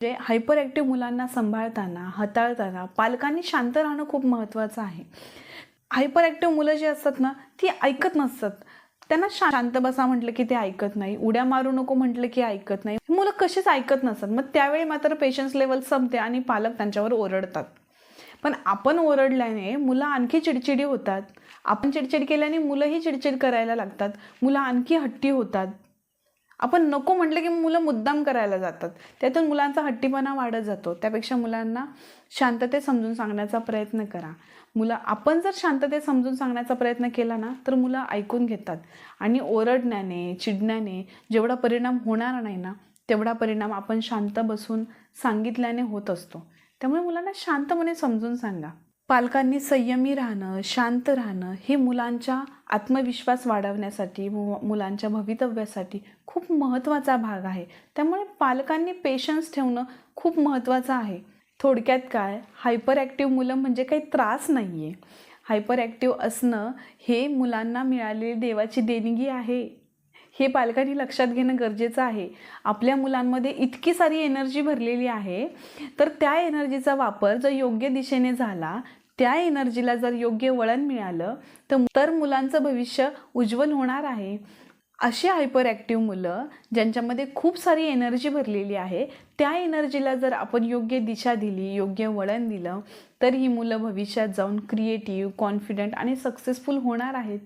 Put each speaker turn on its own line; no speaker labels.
म्हणजे hyper active मुलांना सांभाळताना, हाताळताना पालकांनी शांत राहणं खूप महत्त्वाचं आहे. हायपर ॲक्टिव्ह मुलं जी असतात ना, ती ऐकत नसतात. त्यांना शांत बसा म्हटलं की ते ऐकत नाही. उड्या मारू नको म्हटलं की ऐकत नाही. मुलं कशीच ऐकत नसतात. मग त्यावेळी मात्र पेशन्स लेव्हल संपते आणि पालक त्यांच्यावर ओरडतात. पण आपण ओरडल्याने मुलं आणखी चिडचिडी होतात. आपण चिडचिड केल्याने मुलंही चिडचिड करायला लागतात. मुलं आणखी हट्टी होतात. आपण नको म्हटलं की मुलं मुद्दाम करायला जातात. त्यातून मुलांचा हट्टीपणा वाढत जातो. त्यापेक्षा मुलांना शांततेत समजून सांगण्याचा प्रयत्न करा. आपण जर शांततेत समजून सांगण्याचा प्रयत्न केला ना, तर मुलं ऐकून घेतात आणि ओरडण्याने, चिडण्याने जेवढा परिणाम होणार नाही ना, तेवढा परिणाम आपण शांत बसून सांगितल्याने होत असतो. त्यामुळे मुलांना शांतपणे समजून सांगा. पालकांनी संयमी राहणं, शांत राहणं हे मुलांच्या आत्मविश्वास वाढवण्यासाठी, मुलांच्या भवितव्यासाठी खूप महत्त्वाचा भाग आहे. त्यामुळे पालकांनी पेशन्स ठेवणं खूप महत्त्वाचं आहे. थोडक्यात काय, हायपर ॲक्टिव्ह मुलं म्हणजे काही त्रास नाही आहे. हायपर ॲक्टिव्ह असणं हे मुलांना मिळालेली देवाची देणगी आहे. हे पालकांनी लक्षात घेणं गरजेचं आहे. आपल्या मुलांमध्ये इतकी सारी एनर्जी भरलेली आहे, तर त्या एनर्जीचा वापर जर योग्य दिशेने झाला, त्या एनर्जीला जर योग्य वळण मिळालं, तर मुलांचं भविष्य उज्ज्वल होणार आहे. अशी हायपर ॲक्टिव्ह मुलं ज्यांच्यामध्ये खूप सारी एनर्जी भरलेली आहे, त्या एनर्जीला जर आपण योग्य दिशा दिली, योग्य वळण दिलं, तर ही मुलं भविष्यात जाऊन क्रिएटिव्ह, कॉन्फिडंट आणि सक्सेसफुल होणार आहेत.